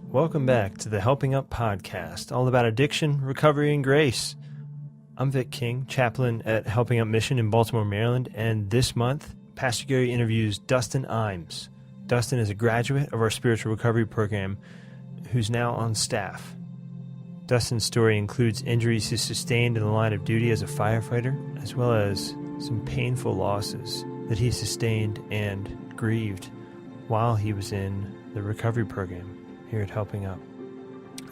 Welcome back to the Helping Up podcast, all about addiction, recovery, and grace. I'm Vic King, chaplain at Helping Up Mission in Baltimore, Maryland, and this month, Pastor Gary interviews Dustin Imes. Dustin is a graduate of our spiritual recovery program who's now on staff. Dustin's story includes injuries he sustained in the line of duty as a firefighter, as well as some painful losses that he sustained and grieved while he was in the recovery program here at Helping Up.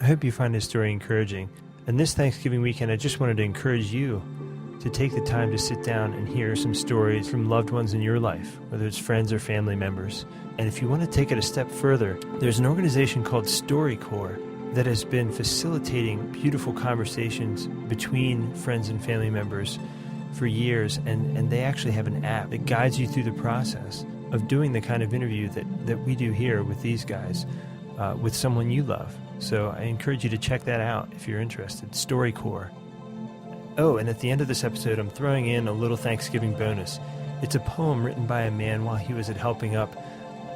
I hope you find this story encouraging. And this Thanksgiving weekend, I just wanted to encourage you to take the time to sit down and hear some stories from loved ones in your life, whether it's friends or family members. And if you want to take it a step further, there's an organization called StoryCorps that has been facilitating beautiful conversations between friends and family members for years, and they actually have an app that guides you through the process of doing the kind of interview that we do here with these guys, with someone you love. So I encourage you to check that out if you're interested. StoryCorps. Oh, and at the end of this episode, I'm throwing in a little Thanksgiving bonus. It's a poem written by a man while he was at Helping Up,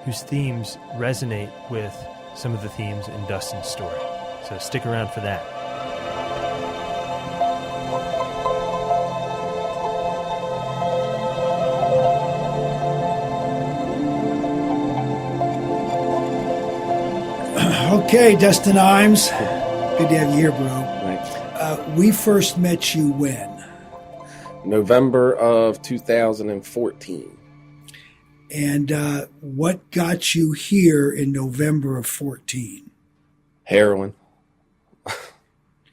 whose themes resonate with some of the themes in Dustin's story. So stick around for that. Okay, Dustin Imes. Good to have you here, bro. Thanks. We first met you when? November of 2014. And what got you here in November of 14? Heroin.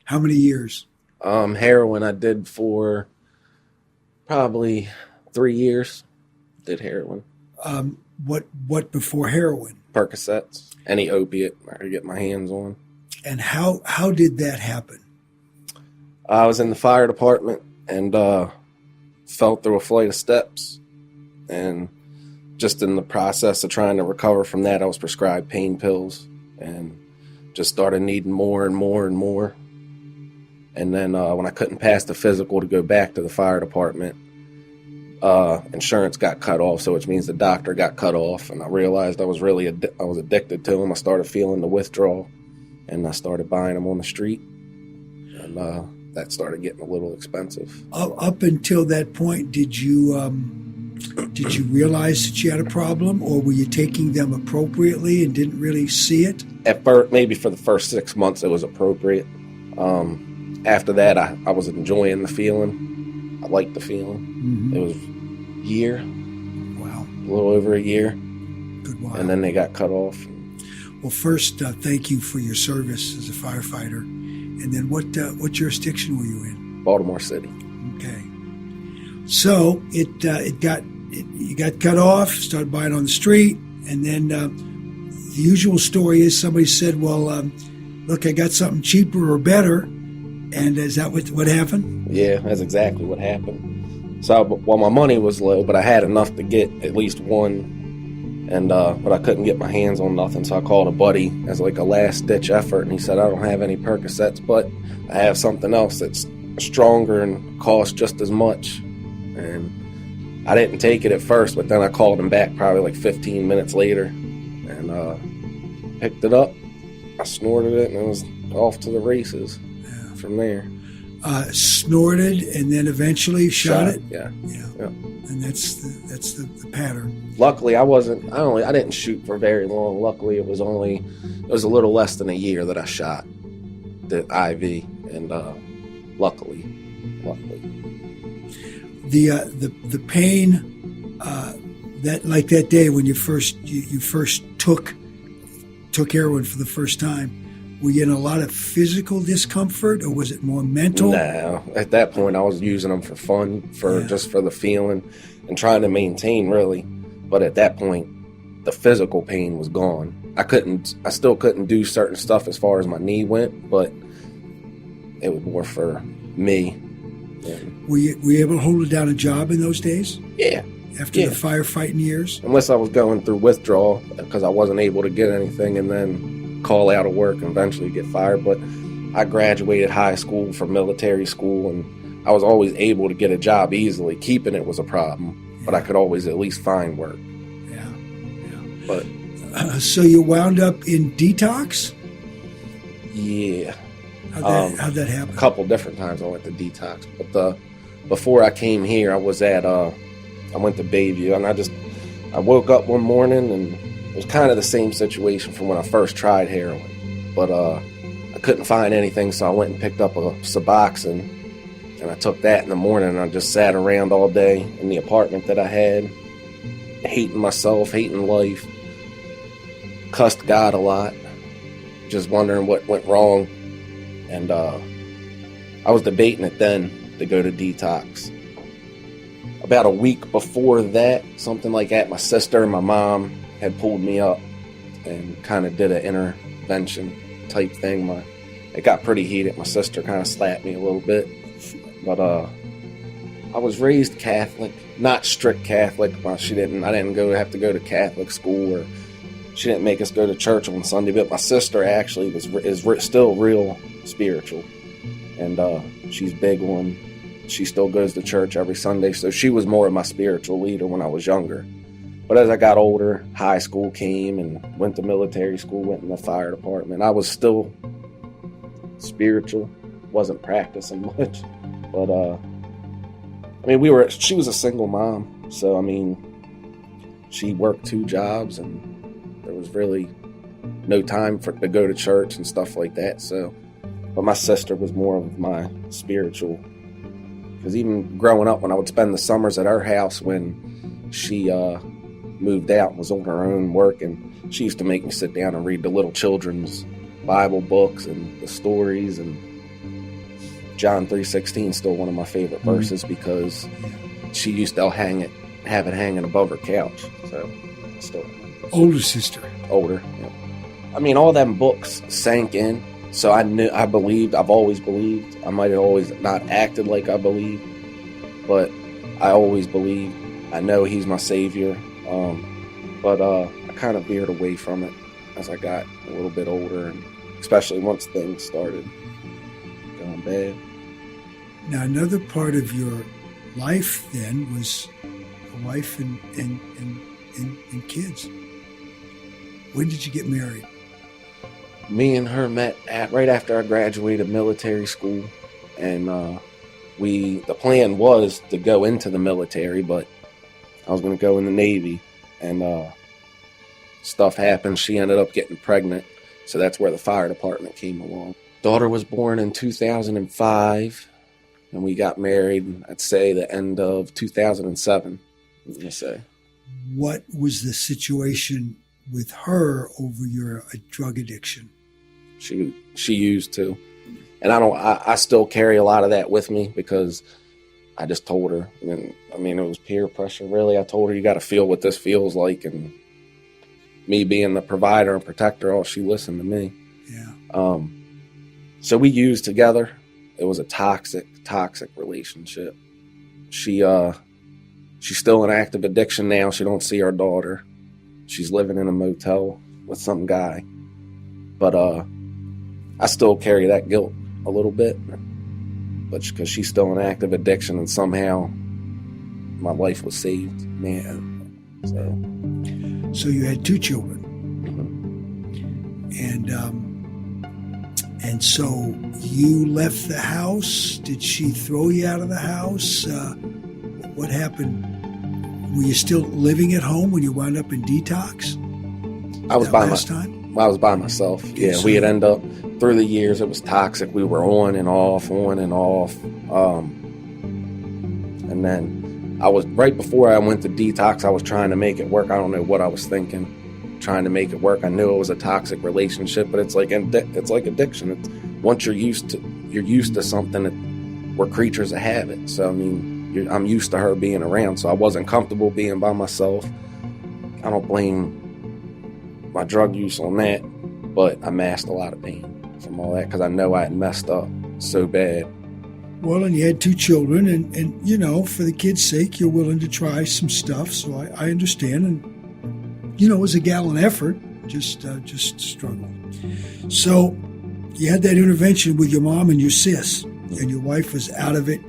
How many years? Heroin I did for probably 3 years. Did heroin. What before heroin? Percocets. Any opiate I could get my hands on. And how did that happen? I was in the fire department and fell through a flight of steps. And just in the process of trying to recover from that, I was prescribed pain pills and just started needing more and more and more. And then when I couldn't pass the physical to go back to the fire department, insurance got cut off, so which means the doctor got cut off, and I realized I was addicted to them. I started feeling the withdrawal, and I started buying them on the street, and that started getting a little expensive. Up until that point, did you realize that you had a problem, or were you taking them appropriately and didn't really see it? At first, maybe for the first 6 months, it was appropriate. After that, I was enjoying the feeling. I liked the feeling. Mm-hmm. It was a year. Wow. A little over a year. Good while. And then they got cut off. Well, first, thank you for your service as a firefighter. And then what jurisdiction were you in? Baltimore City. Okay. So you got cut off, started buying on the street, and then the usual story is somebody said, well, look, I got something cheaper or better. And is that what happened? Yeah, that's exactly what happened. So, well, my money was low, but I had enough to get at least one, and but I couldn't get my hands on nothing. So I called a buddy as like a last-ditch effort, and he said, I don't have any Percocets, but I have something else that's stronger and costs just as much. And I didn't take it at first, but then I called him back probably like 15 minutes later, and picked it up. I snorted it, and it was off to the races. From there, snorted and then eventually shot it. Yeah. And that's the pattern. Luckily, I didn't shoot for very long. Luckily, it was a little less than a year that I shot the IV, and luckily, the pain that day when you first took heroin for the first time. Were you in a lot of physical discomfort, or was it more mental? No, at that point I was using them for fun, just for the feeling and trying to maintain, really. But at that point, the physical pain was gone. I still couldn't do certain stuff as far as my knee went, but it was more for me. And were you able to hold down a job in those days? Yeah. After the firefighting years? Unless I was going through withdrawal because I wasn't able to get anything, and then call out of work and eventually get fired. But I graduated high school from military school, and I was always able to get a job easily. Keeping it was a problem, but I could always at least find work. Yeah. But so you wound up in detox? Yeah. How'd that happen? A couple different times I went to detox, but before I came here, I was I went to Bayview, and I woke up one morning, and it was kind of the same situation from when I first tried heroin, but I couldn't find anything, so I went and picked up a Suboxone, and I took that in the morning, and I just sat around all day in the apartment that I had, hating myself, hating life, cussed God a lot, just wondering what went wrong, and I was debating it then to go to detox. About a week before that, something like that, my sister and my mom had pulled me up and kind of did an intervention type thing. It got pretty heated. My sister kind of slapped me a little bit, but I was raised Catholic, not strict Catholic. I didn't have to go to Catholic school, or she didn't make us go to church on Sunday. But my sister actually is still real spiritual, and she's big on. She still goes to church every Sunday, so she was more of my spiritual leader when I was younger. But as I got older, high school came and went to military school, went in the fire department. I was still spiritual, wasn't practicing much. But, she was a single mom, so, she worked 2 jobs, and there was really no time to go to church and stuff like that. So, but my sister was more of my spiritual. Because even growing up, when I would spend the summers at her house when she moved out and was on her own working, she used to make me sit down and read the little children's Bible books and the stories. And John 3:16 is still one of my favorite verses, because she used to have it hanging above her couch. So, still older sister. Older, yeah. All them books sank in. So I've always believed. I might have always not acted like I believed, but I always believed. I know he's my savior, but I kind of veered away from it as I got a little bit older, and especially once things started going bad. Now, another part of your life then was a wife and kids. When did you get married? Me and her met right after I graduated military school, and the plan was to go into the military, but I was going to go in the Navy, and stuff happened. She ended up getting pregnant, so that's where the fire department came along. Daughter was born in 2005, and we got married, I'd say, the end of 2007, let me say. What was the situation with her over your drug addiction? She used to, and I still carry a lot of that with me, because I just told her, and it was peer pressure, really. I told her, you got to feel what this feels like, and me being the provider and protector, she listened to me. Yeah. So we used together. It was a toxic relationship. She's still in active addiction now. She don't see our daughter. She's living in a motel with some guy, but I still carry that guilt a little bit, but because she's still in active addiction, and somehow my life was saved, man. So you had 2 children, and so you left the house. Did she throw you out of the house? What happened? Were you still living at home when you wound up in detox? I was I was by myself. Yeah, so we had ended up, through the years, it was toxic. We were on and off. And then I was, right before I went to detox, I was trying to make it work. I don't know what I was thinking, trying to make it work. I knew it was a toxic relationship, but it's like addiction. Once you're used to something, we're creatures of habit. So, I'm used to her being around, so I wasn't comfortable being by myself. I don't blame my drug use on that, but I masked a lot of pain from all that, because I know I had messed up so bad. Well, and you had 2 children, and for the kids' sake, you're willing to try some stuff, so I understand, and, it was a gallant effort, just struggle. So you had that intervention with your mom and your sis, and your wife was out of it,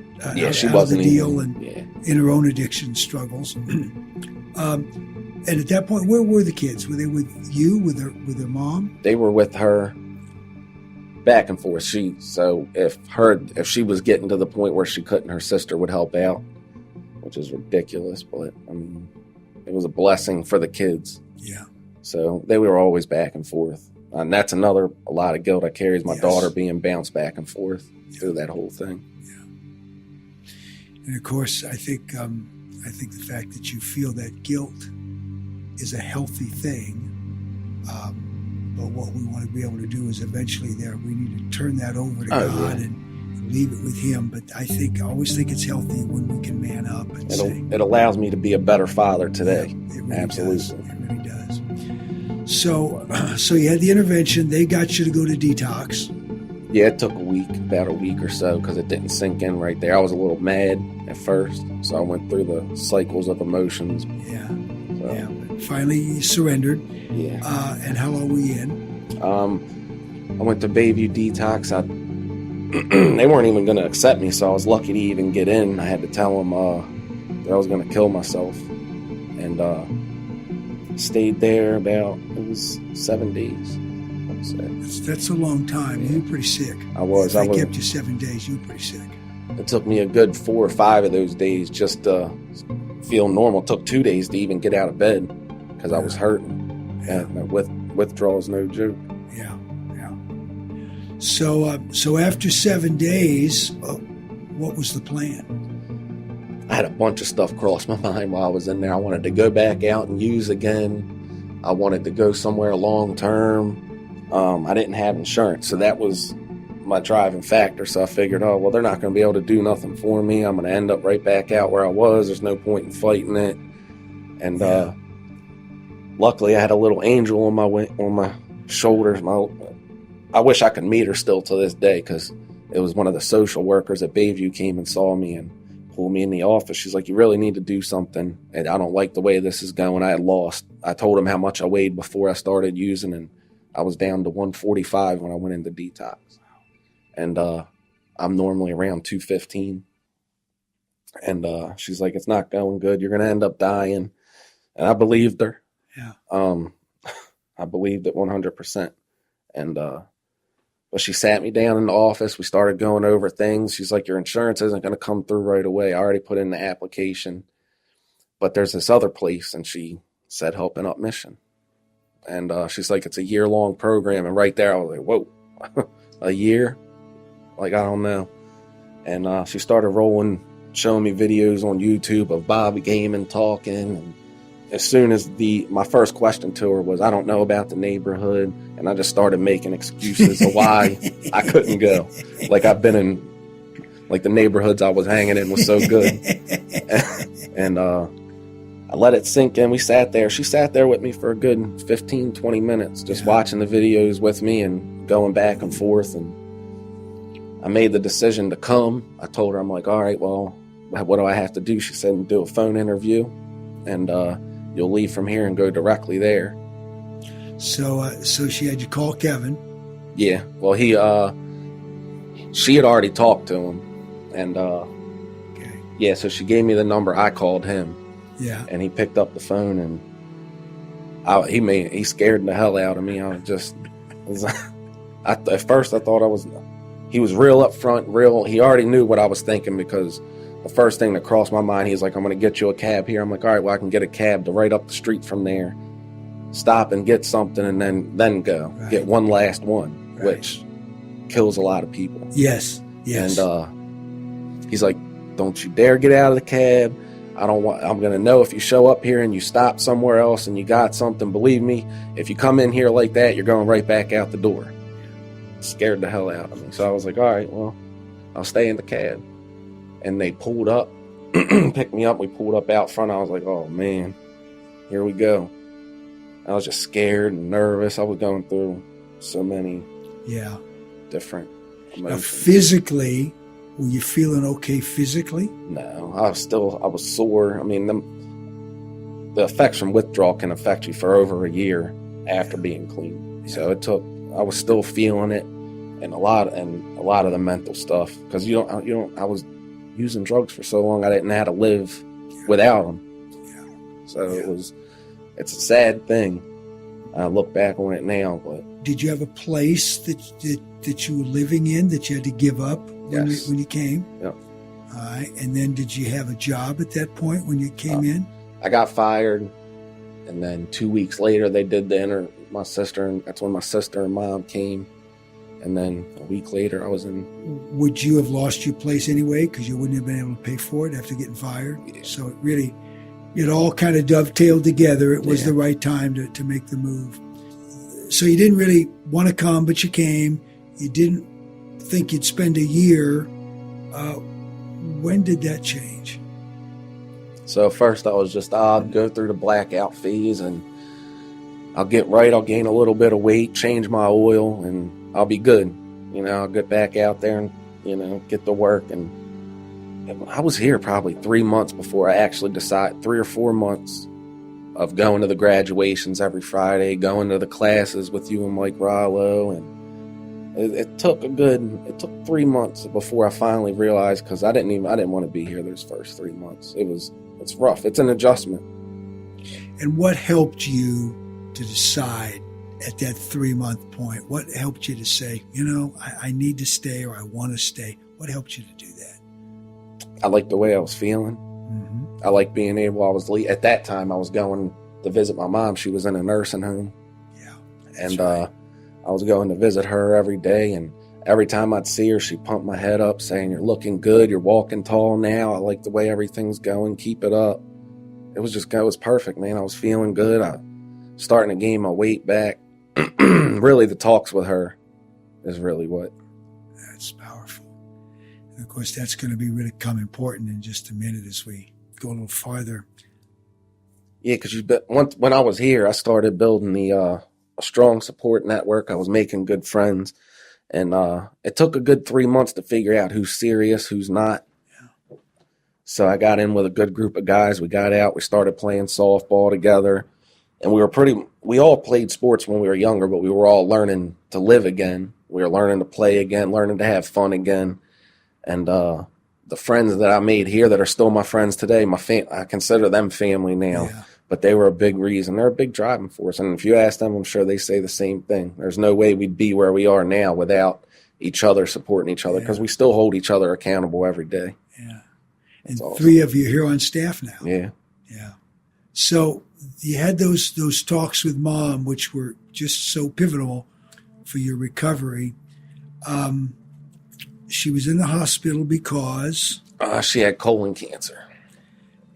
she out wasn't of the deal, even, in her own addiction struggles. And at that point, where were the kids? Were they with you, with their mom? They were with her. back and forth. So if she was getting to the point where she couldn't, her sister would help out, which is ridiculous. But I mean, it was a blessing for the kids. Yeah. So they were always back and forth, and that's a lot of guilt I carry is my daughter being bounced back and forth through that whole thing. Yeah. And of course, I think the fact that you feel that guilt is a healthy thing. But what we want to be able to do is eventually we need to turn that over to God and leave it with Him. But I always think it's healthy when we can man up and say. It allows me to be a better father today. Yeah, it really Absolutely. Does. It really does. So you had the intervention. They got you to go to detox. Yeah, it took about a week or so, because it didn't sink in right there. I was a little mad at first, so I went through the cycles of emotions. Yeah. So. Yeah. But finally, you surrendered. Yeah. And how long were you in? I went to Bayview Detox. They weren't even going to accept me, so I was lucky to even get in. I had to tell them that I was going to kill myself, and stayed there it was 7 days. That's a long time. Yeah. You were pretty sick. I was. If they kept you 7 days, you were pretty sick. It took me a good 4 or 5 of those days just to feel normal. It took 2 days to even get out of bed because I was hurting. Yeah. And withdrawal is no joke. Yeah. So after 7 days, what was the plan? I had a bunch of stuff cross my mind while I was in there. I wanted to go back out and use again. I wanted to go somewhere long term. I didn't have insurance, so that was my driving factor. So I figured, they're not going to be able to do nothing for me. I'm going to end up right back out where I was. There's no point in fighting it. And luckily, I had a little angel on my shoulders. I wish I could meet her still to this day, because it was one of the social workers at Bayview came and saw me and pulled me in the office. She's like, "You really need to do something, and I don't like the way this is going." I had lost. I told him how much I weighed before I started using, and I was down to 145 when I went into detox. And I'm normally around 215. And she's like, "It's not going good. You're going to end up dying." And I believed her. Yeah. I believed it 100%. And but she sat me down in the office. We started going over things. She's like, "Your insurance isn't going to come through right away. I already put in the application. But there's this other place." And she said, "Helping Up Mission." And she's like, "It's a year-long program." And right there, I was like, whoa, a year? Like, I don't know. And she started showing me videos on YouTube of Bobby Gaiman talking. And as soon as my first question to her was, "I don't know about the neighborhood." And I just started making excuses of why I couldn't go. Like, I've been in, like, the neighborhoods I was hanging in was so good. And I let it sink in. We sat there. She sat there with me for a good 15, 20 minutes, just watching the videos with me and going back and forth. And I made the decision to come. I told her, I'm like, "All right, well, what do I have to do?" She said, "Do a phone interview, and you'll leave from here and go directly there." So she had you call Kevin. Yeah. Well, she had already talked to him. And Okay. yeah, so she gave me the number. I called him. Yeah. And he picked up the phone, and he scared the hell out of me. At first I thought he was real upfront, he already knew what I was thinking, because the first thing that crossed my mind, he's like, "I'm going to get you a cab here." I'm like, "All right, well, I can get a cab to right up the street from there, stop and get something, and then go. Right. Get one last one," Right. which kills a lot of people. Yes. And he's like, "Don't you dare get out of the cab. I'm going to know if you show up here and you stop somewhere else and you got something. Believe me, if you come in here like that, you're going right back out the door." It scared the hell out of me. So I was like, "All right, well, I'll stay in the cab." And they pulled up, picked me up. We pulled up out front. I was like, "Oh, man, here we go." I was just scared and nervous. I was going through so many different emotions. Now, physically, were you feeling okay physically? No, I was sore. I mean, the effects from withdrawal can affect you for over a year after being clean. Yeah. So I was still feeling it, and a lot of the mental stuff, because I was using drugs for so long, I didn't know how to live without them. Yeah. So it's a sad thing. I look back on it now, but Did you have a place that you were living in that you had to give up Yes. when you came? Yep. All right. And then did you have a job at that point when you came in? I got fired, and then 2 weeks later they did my sister, and that's when my sister and mom came. And then a week later I was in. Would you have lost your place anyway because you wouldn't have been able to pay for it after getting fired? Yeah. So it all kind of dovetailed together. It was Yeah. the right time to make the move. So you didn't really want to come, but you came. You didn't think you'd spend a year. When did that change? So first I was just, I'll go through the blackout phase and I'll get right. I'll gain a little bit of weight, change my oil, and I'll be good. I'll get back out there and, get to work. And I was here probably 3 months before I actually decided, 3 or 4 months of going to the graduations every Friday, going to the classes with you and Mike Rollo. And it took 3 months before I finally realized, because I didn't want to be here those first 3 months. It's rough. It's an adjustment. And what helped you to decide at that 3-month point? What helped you to say, I need to stay, or I want to stay? What helped you to do that? I liked the way I was feeling. Mm-hmm. I liked being able, at that time I was going to visit my mom. She was in a nursing home. Yeah. And right. I was going to visit her every day, and every time I'd see her, she'd pump my head up saying, "You're looking good. You're walking tall now. I like the way everything's going. Keep it up." It was perfect, man. I was feeling good. I starting to gain my weight back. Really, the talks with her is really what. That's powerful. And of course, that's going to become important in just a minute as we go a little farther. Yeah, because when I was here, I started building a strong support network. I was making good friends. And it took a good 3 months to figure out who's serious, who's not. Yeah. So I got in with a good group of guys. We got out. We started playing softball together. And we all played sports when we were younger, but we were all learning to live again. We were learning to play again, learning to have fun again. And the friends that I made here that are still my friends today, I consider them family now. Yeah. But they were a big reason. They're a big driving force. And if you ask them, I'm sure they say the same thing. There's no way we'd be where we are now without each other supporting each other, because we still hold each other accountable every day. Yeah. That's And awesome. 3 of you here on staff now. Yeah. Yeah. So you had those talks with Mom, which were just so pivotal for your recovery. She was in the hospital because... She had colon cancer.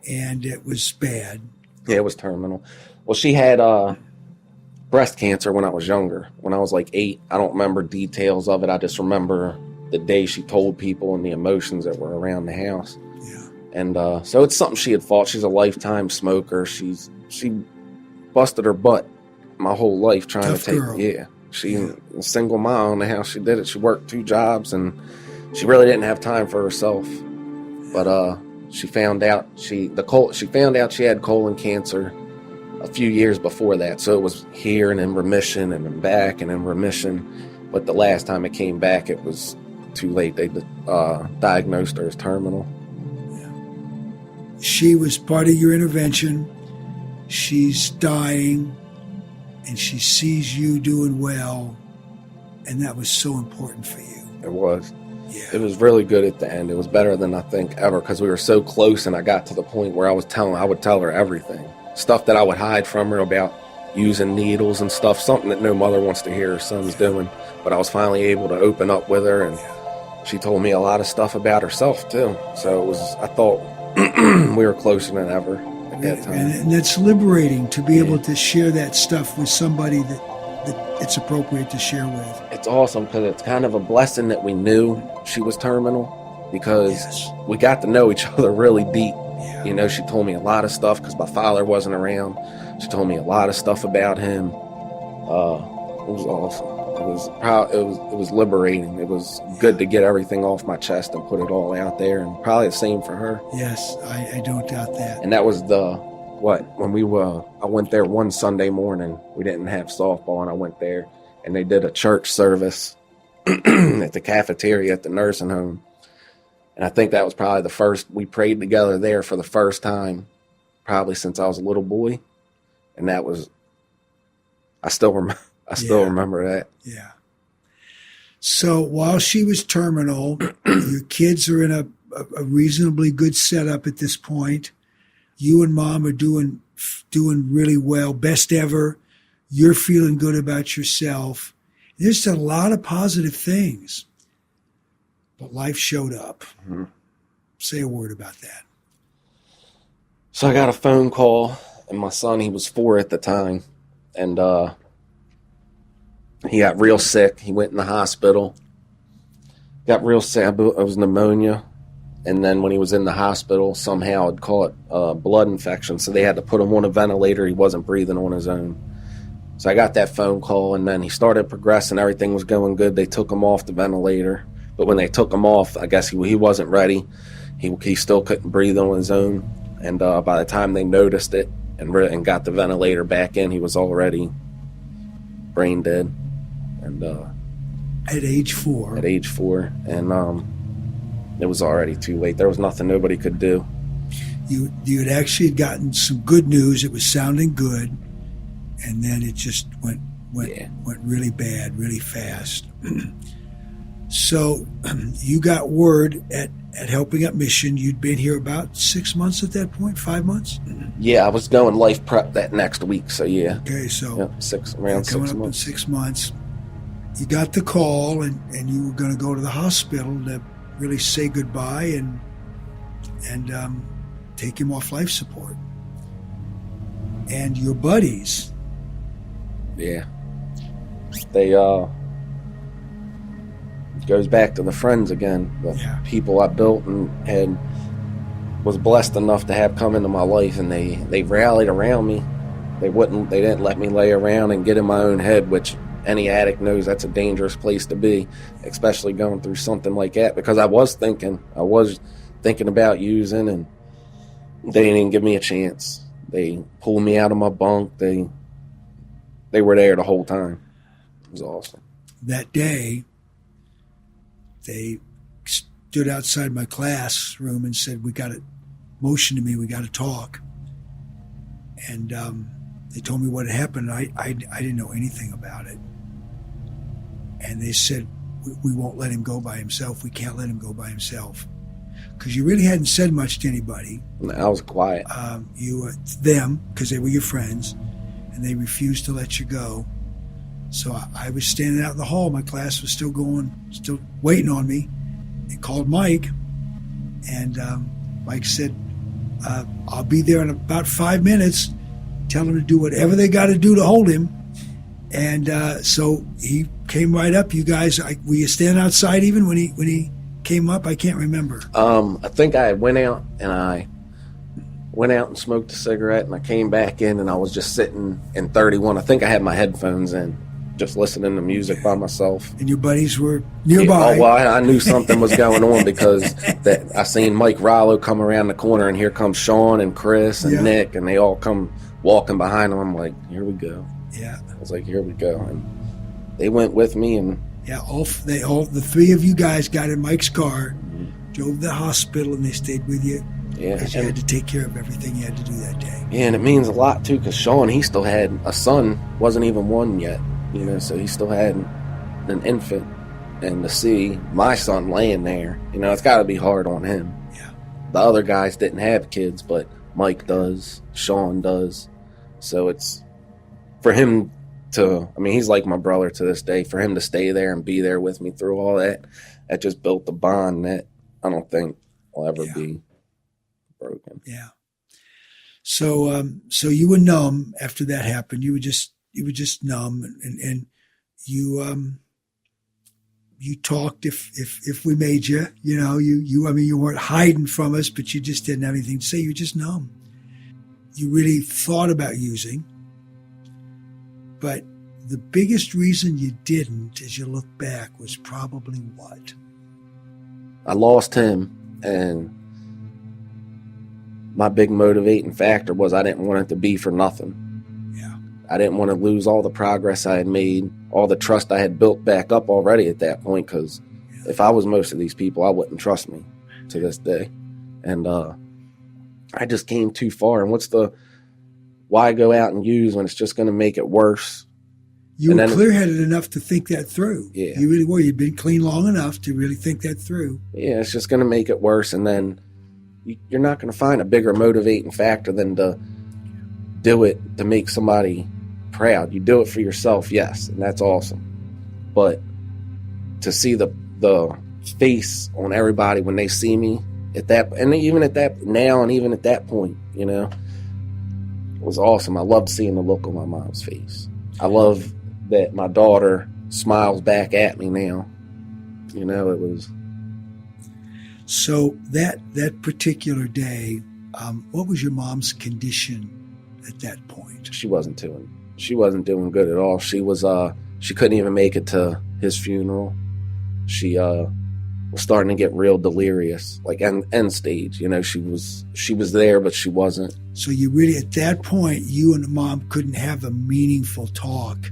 And it was bad. Yeah, it was terminal. Well, she had breast cancer when I was younger. When I was like 8, I don't remember details of it. I just remember the day she told people and the emotions that were around the house. Yeah. And so it's something she had fought. She's a lifetime smoker. She busted her butt my whole life trying Tough to take. girl. Yeah, she a single mom in the house. She did it. She worked 2 jobs, and she really didn't have time for herself. But she found out she found out she had colon cancer a few years before that. So it was here and in remission and then back and in remission. But the last time it came back, it was too late. They diagnosed her as terminal. She was part of your intervention. She's dying, and she sees you doing well, and that was so important for you. It was. Yeah. It was really good at the end. It was better than I think ever, because we were so close, and I got to the point where I would tell her everything. Stuff that I would hide from her about using needles and stuff, something that no mother wants to hear her son's doing. But I was finally able to open up with her, and she told me a lot of stuff about herself too. So I thought we were closer than ever at that time. And that's liberating to be able to share that stuff with somebody that it's appropriate to share with. It's awesome, because it's kind of a blessing that we knew she was terminal, because we got to know each other really deep. Yeah. She told me a lot of stuff because my father wasn't around. She told me a lot of stuff about him. It was awesome. It was liberating. It was good to get everything off my chest and put it all out there, and probably the same for her. Yes, I don't doubt that. And that was I went there one Sunday morning. We didn't have softball, and I went there, and they did a church service at the cafeteria at the nursing home. And I think that was probably the first, we prayed together there for the first time, probably since I was a little boy. And that was I still remember that. Yeah. So while she was terminal, your kids are in a reasonably good setup at this point. You and mom are doing really well, best ever. You're feeling good about yourself. There's a lot of positive things, but life showed up. Mm-hmm. Say a word about that. So I got a phone call, and my son, he was 4 at the time, and he got real sick. He went in the hospital, got real sick. It was pneumonia. And then when he was in the hospital, somehow I'd call it a blood infection. So they had to put him on a ventilator. He wasn't breathing on his own. So I got that phone call, and then he started progressing. Everything was going good. They took him off the ventilator. But when they took him off, I guess he wasn't ready. He still couldn't breathe on his own. And by the time they noticed it and got the ventilator back in, he was already brain dead. And at age 4. At age 4. And it was already too late. There was nothing nobody could do. You had actually gotten some good news. It was sounding good, and then it just went really bad, really fast. So you got word at Helping Up Mission. You'd been here about 6 months at that point, 5 months? Yeah, I was going life prep that next week. So yeah. Okay, so around 6 months. Coming up in 6 months. You got the call, and you were going to go to the hospital to really say goodbye and take him off life support. And your buddies, yeah, they goes back to the friends again, the people I built and was blessed enough to have come into my life, and they rallied around me. They didn't let me lay around and get in my own head, which any addict knows that's a dangerous place to be, especially going through something like that, because I was thinking about using, and they didn't even give me a chance. They pulled me out of my bunk. They were there the whole time. It was awesome. That day, they stood outside my classroom and said, motioned to me, we got to talk. And they told me what had happened. I didn't know anything about it. And they said, we won't let him go by himself. We can't let him go by himself. Because you really hadn't said much to anybody. No, I was quiet. Them, because they were your friends, and they refused to let you go. So I was standing out in the hall. My class was still going, still waiting on me. They called Mike, and Mike said, I'll be there in about 5 minutes. Tell them to do whatever they got to do to hold him. And so he came right up. You guys, were you standing outside even when he came up? I can't remember. I think I went out and smoked a cigarette, and I came back in, and I was just sitting in 31. I think I had my headphones in, just listening to music by myself. And your buddies were nearby. Yeah, well, I knew something was going on because I seen Mike Rollo come around the corner, and here comes Sean and Chris and Nick, and they all come walking behind him. I'm like, here we go. Yeah. I was like, here we go. And they went with me, and the 3 of you guys got in Mike's car, drove to the hospital, and they stayed with you. Yeah. Because you had to take care of everything you had to do that day. Yeah, and it means a lot too, because Sean, he still had a son, wasn't even 1 yet, so he still had an infant. And to see my son laying there, it's got to be hard on him. Yeah. The other guys didn't have kids, but Mike does, Sean does. So it's for him he's like my brother to this day. For him to stay there and be there with me through all that just built the bond that I don't think will ever be broken. Yeah. So you were numb after that happened. You were just numb, and you talked if we made you, you weren't hiding from us, but you just didn't have anything to say. You were just numb. You really thought about using, but the biggest reason you didn't, as you look back, was probably what? I lost him, and my big motivating factor was I didn't want it to be for nothing. Yeah. I didn't want to lose all the progress I had made, all the trust I had built back up already at that point, because if I was most of these people, I wouldn't trust me to this day. And I just came too far. And why go out and use when it's just going to make it worse? You were clear-headed enough to think that through. Yeah. You really were. You'd been clean long enough to really think that through. Yeah, it's just going to make it worse. And then you're not going to find a bigger motivating factor than to do it to make somebody proud. You do it for yourself, yes, and that's awesome. But to see the face on everybody when they see me at that, and even at that now, and even at that point, you know, it was awesome. I loved seeing the look on my mom's face. I love that my daughter smiles back at me now. You know, it was. So that particular day, what was your mom's condition at that point? She wasn't doing good at all. She couldn't even make it to his funeral. She was starting to get real delirious, like end stage. You know, she was there, but she wasn't. So you really, at that point, you and Mom couldn't have a meaningful talk,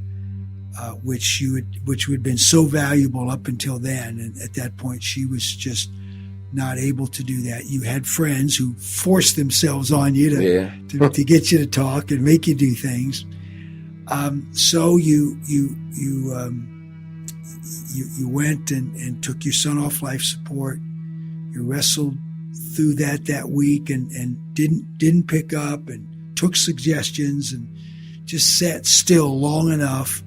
which would have been so valuable up until then. And at that point, she was just not able to do that. You had friends who forced themselves on you to get you to talk and make you do things. So you went and took your son off life support. You wrestled through that week and didn't pick up and took suggestions and just sat still long enough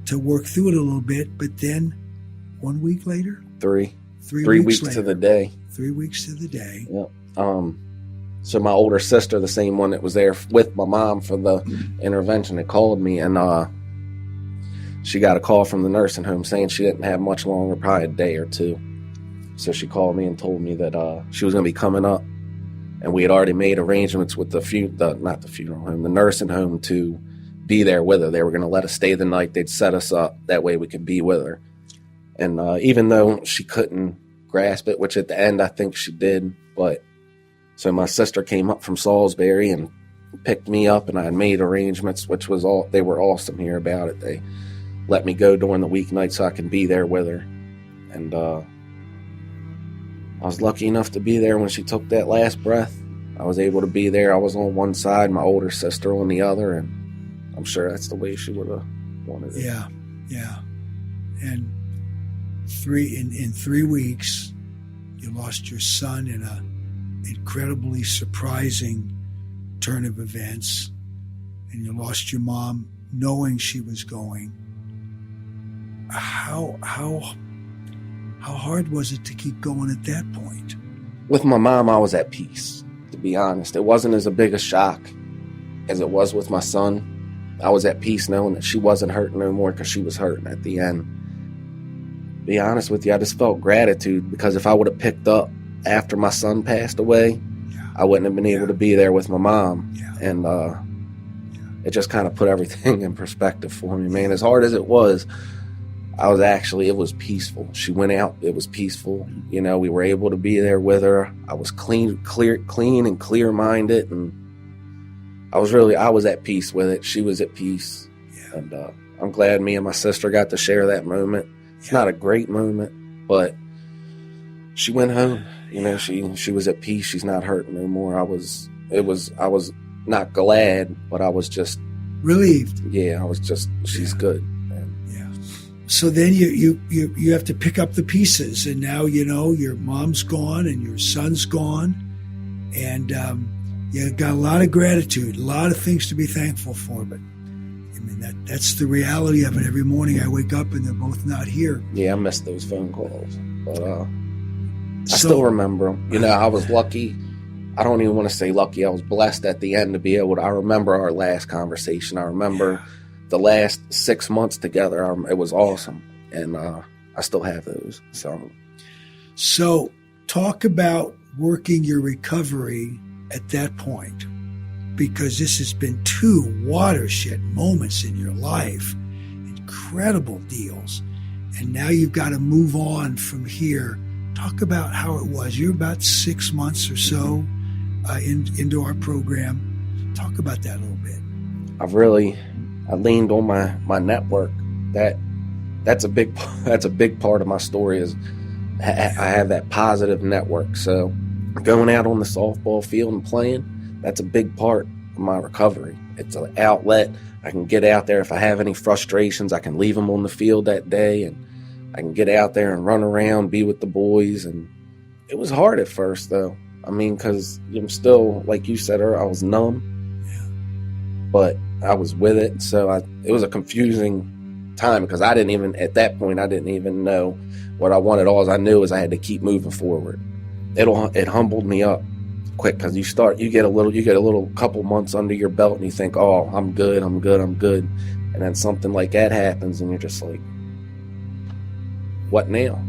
to work through it a little bit. But then 1 week later, three weeks later, to the day. 3 weeks to the day. Yep. So my older sister, the same one that was there with my mom for the intervention, had called me, and she got a call from the nursing home saying she didn't have much longer, probably a day or two. So she called me and told me that she was going to be coming up, and we had already made arrangements with the nursing home to be there with her. They were going to let us stay the night. They'd set us up. That way we could be with her. And even though she couldn't grasp it, which at the end I think she did, but so my sister came up from Salisbury and picked me up, and I had made arrangements, which was they were awesome here about it. They let me go during the weeknight so I could be there with her. And I was lucky enough to be there when she took that last breath. I was able to be there. I was on one side, my older sister on the other, and I'm sure that's the way she would have wanted it. Yeah. And in 3 weeks, you lost your son in a incredibly surprising turn of events, and you lost your mom knowing she was going. How hard was it to keep going at that point? With my mom, I was at peace, to be honest. It wasn't as big a shock as it was with my son. I was at peace knowing that she wasn't hurting no more because she was hurting at the end. To be honest with you, I just felt gratitude, because if I would have picked up after my son passed away, I wouldn't have been able to be there with my mom. And it just kind of put everything in perspective for me, man. As hard as it was, it was peaceful. She went out, it was peaceful. You know, we were able to be there with her. I was clean and clear-minded, and I was at peace with it. She was at peace. And I'm glad me and my sister got to share that moment. It's not a great moment, but she went home. You know, she was at peace. She's not hurting no more. I was not glad, but I was just relieved. Yeah, I was just, she's good. So then you have to pick up the pieces, and now you know your mom's gone and your son's gone, and you got a lot of gratitude, a lot of things to be thankful for. But I mean that's the reality of it. Every morning I wake up and they're both not here. Yeah, I missed those phone calls, but I still remember them. You know, I was lucky. I don't even want to say lucky. I was blessed at the end to be able to. I remember our last conversation. I remember the last 6 months together. It was awesome, and I still have those. So talk about working your recovery at that point, because this has been 2 watershed moments in your life, incredible deals, and now you've got to move on from here. Talk about how it was. You're about 6 months or so into our program. Talk about that a little bit. I leaned on my network. That's a big part of my story. Is I have that positive network. So going out on the softball field and playing, that's a big part my recovery. It's an outlet. I can get out there. If I have any frustrations, I can leave them on the field that day, and I can get out there and run around, be with the boys. And it was hard at first, though. I mean, because I'm still, like you said earlier, I was numb, but I was with it. So it was a confusing time, because at that point, I didn't even know what I wanted. All I knew is I had to keep moving forward. It humbled me up quick, because you get a little couple months under your belt, and you think, oh, I'm good. And then something like that happens, and you're just like, what now?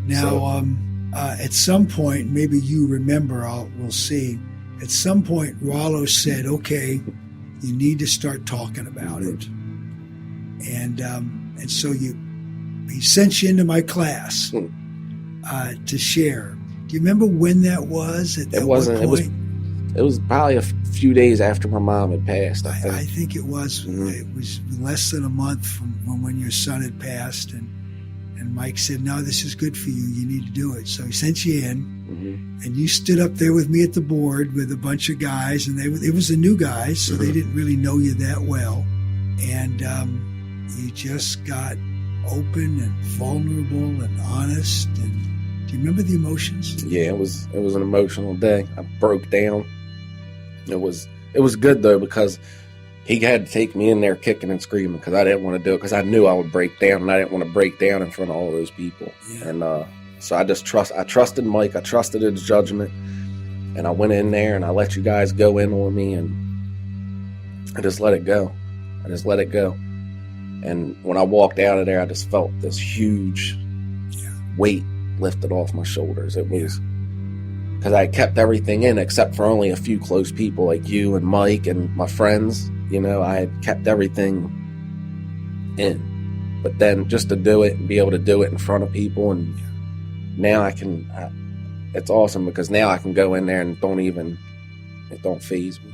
Now, at some point, maybe you remember, we'll see, at some point, Rollo said, okay, you need to start talking about it. And so he sent you into my class to share. Do you remember when that was? It wasn't. It was probably a few days after my mom had passed. I think it was. Mm-hmm. It was less than a month from when your son had passed, and Mike said, "No, this is good for you. You need to do it." So he sent you in, and you stood up there with me at the board with a bunch of guys, and it was the new guys, so they didn't really know you that well, and you just got open and vulnerable and honest. And do you remember the emotions? Yeah, it was an emotional day. I broke down. It was good though, because he had to take me in there kicking and screaming, because I didn't want to do it, because I knew I would break down, and I didn't want to break down in front of all those people. Yeah. And so I trusted Mike. I trusted his judgment, and I went in there and I let you guys go in on me, and I just let it go. And when I walked out of there, I just felt this huge weight lifted off my shoulders. It was because I kept everything in except for only a few close people like you and Mike and my friends. I had kept everything in. But then just to do it and be able to do it in front of people, and now it's awesome, because now I can go in there and it don't faze me.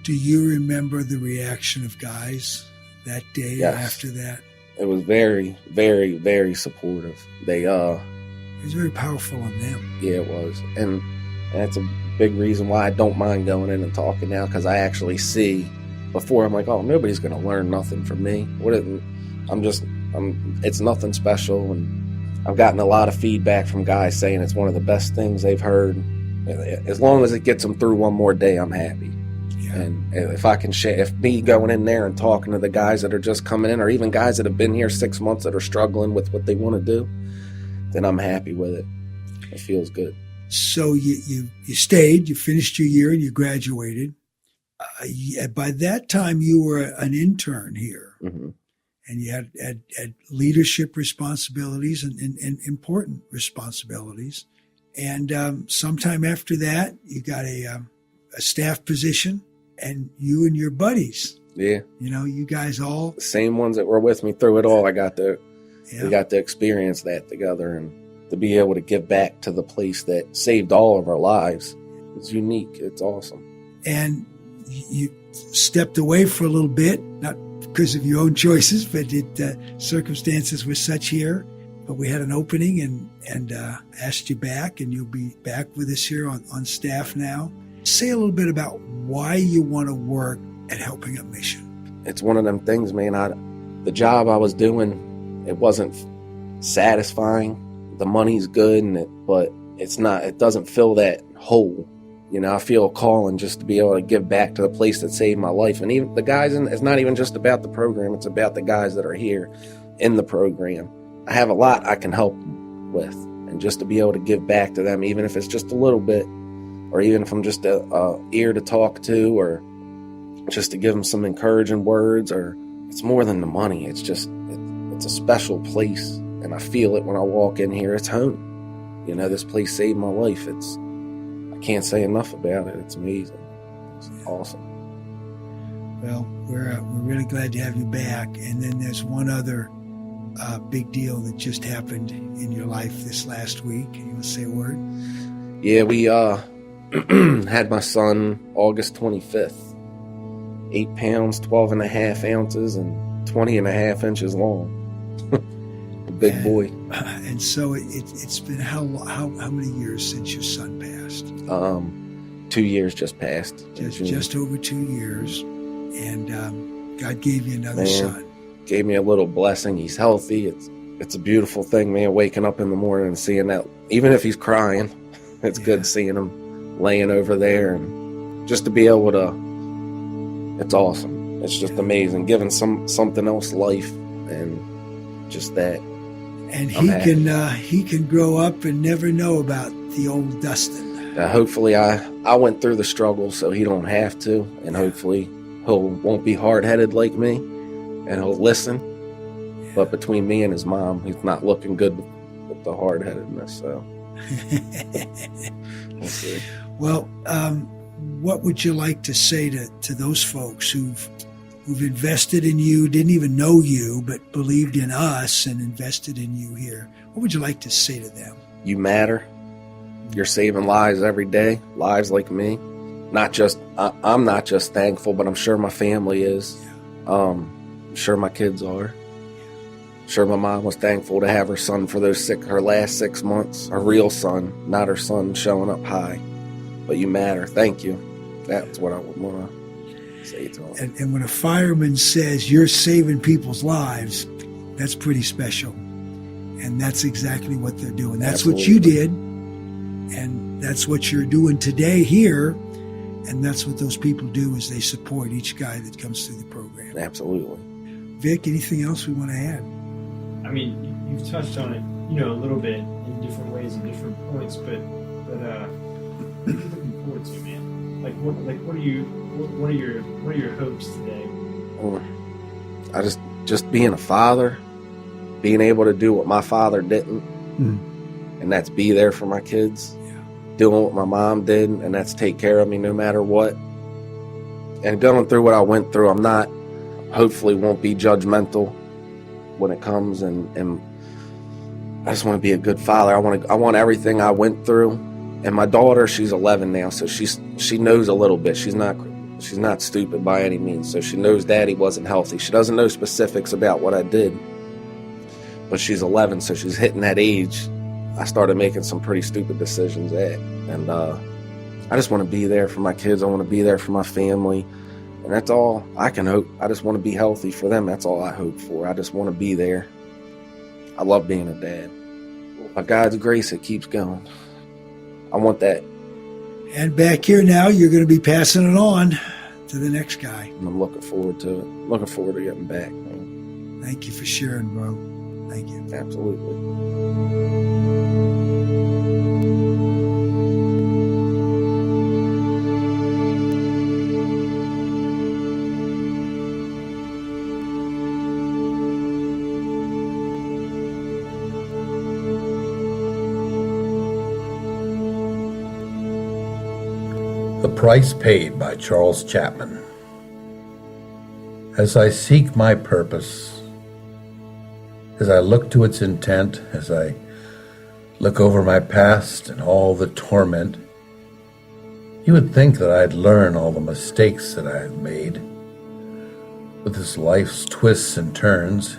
Do you remember the reaction of guys that day? Yes. After that? It was very, very, very supportive. It was very powerful on them. Yeah, it was. And that's a big reason why I don't mind going in and talking now, because I actually see. Before, I'm like, oh, nobody's going to learn nothing from me. It's nothing special. And I've gotten a lot of feedback from guys saying it's one of the best things they've heard. As long as it gets them through one more day, I'm happy. Yeah. And if I can share, if me going in there and talking to the guys that are just coming in, or even guys that have been here 6 months that are struggling with what they want to do, then I'm happy with it. It feels good. So you stayed, you finished your year, and you graduated. By that time, you were an intern here, and you had leadership responsibilities and important responsibilities. And sometime after that, you got a staff position, and you and your buddies. Yeah. You guys all. The same ones that were with me through it all. We got to experience that together, and to be able to give back to the place that saved all of our lives. It's unique. It's awesome. And you stepped away for a little bit, not because of your own choices, but circumstances were such here. But we had an opening and asked you back, and you'll be back with us here on staff now. Say a little bit about why you want to work at Helping Up Mission. It's one of them things, man. The job I was doing, it wasn't satisfying. The money's good, but it's not. It doesn't fill that hole. I feel a calling just to be able to give back to the place that saved my life. And even the guys, it's not even just about the program. It's about the guys that are here in the program. I have a lot I can help with. And just to be able to give back to them, even if it's just a little bit, or even if I'm just a ear to talk to, or just to give them some encouraging words, or it's more than the money. It's just, it's a special place. And I feel it when I walk in here. It's home. This place saved my life. I can't say enough about it. It's amazing. It's awesome. Well, we're really glad to have you back. And then there's one other big deal that just happened in your life this last week. You want to say a word? Yeah, we had my son August 25th. 8 pounds, 12 and a half ounces, and 20 and a half inches long. A big boy. And so it's been how many years since your son passed? 2 years just passed. Just over 2 years. And God gave you another son. Gave me a little blessing. He's healthy. It's a beautiful thing, man, waking up in the morning and seeing that. Even if he's crying, it's good seeing him laying over there. And just to be able to, it's awesome. It's just amazing. Giving something else life and just that. And he can grow up and never know about the old Dustin. Hopefully I went through the struggle so he don't have to. And hopefully he won't be hard-headed like me. And he'll listen, but between me and his mom, he's not looking good with the hard-headedness. So, we'll see. Well, what would you like to say to those folks who've invested in you, didn't even know you, but believed in us and invested in you here? What would you like to say to them? You matter. You're saving lives every day, lives like me. I'm not just thankful, but I'm sure my family is. Yeah. I'm sure my kids are. I'm sure my mom was thankful to have her son for her last 6 months. Her real son, not her son showing up high. But you matter. Thank you. That's what I would want to say to them. And when a fireman says you're saving people's lives, that's pretty special. And that's exactly what they're doing. That's Absolutely. What you did. And that's what you're doing today here. And that's what those people do, is they support each guy that comes through the program. Absolutely. Vic, anything else we want to add? I mean, you've touched on it, a little bit in different ways and different points, but what are you looking forward to, man? What are your hopes today? I just being a father, being able to do what my father didn't, and that's be there for my kids. Doing what my mom did, and that's take care of me no matter what. And going through what I went through, hopefully won't be judgmental when it comes, and I just want to be a good father. I want everything I went through. And my daughter, she's 11 now, so she knows a little bit. She's not stupid by any means, so she knows Daddy wasn't healthy. She doesn't know specifics about what I did, but she's 11, so she's hitting that age I started making some pretty stupid decisions at. And I just want to be there for my kids. I want to be there for my family. And that's all I can hope. I just want to be healthy for them. That's all I hope for. I just want to be there. I love being a dad. By God's grace, it keeps going. I want that. And back here now, you're going to be passing it on to the next guy. And I'm looking forward to it. Looking forward to getting back, man. Thank you for sharing, bro. Thank you. Absolutely. The Price Paid by Charles Chapman. As I seek my purpose, as I look to its intent, as I look over my past and all the torment, you would think that I'd learn all the mistakes that I have made. With this life's twists and turns,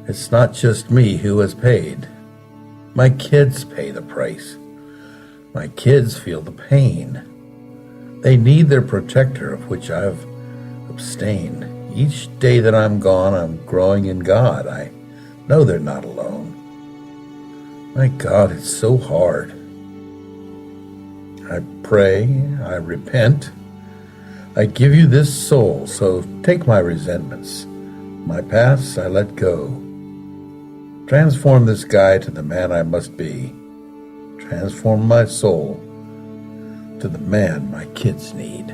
it's not just me who has paid. My kids pay the price. My kids feel the pain. They need their protector, of which I've abstained. Each day that I'm gone, I'm growing in God. I know they're not alone. My God, it's so hard. I pray, I repent. I give you this soul, so take my resentments. My past I let go. Transform this guy to the man I must be. Transform my soul to the man my kids need.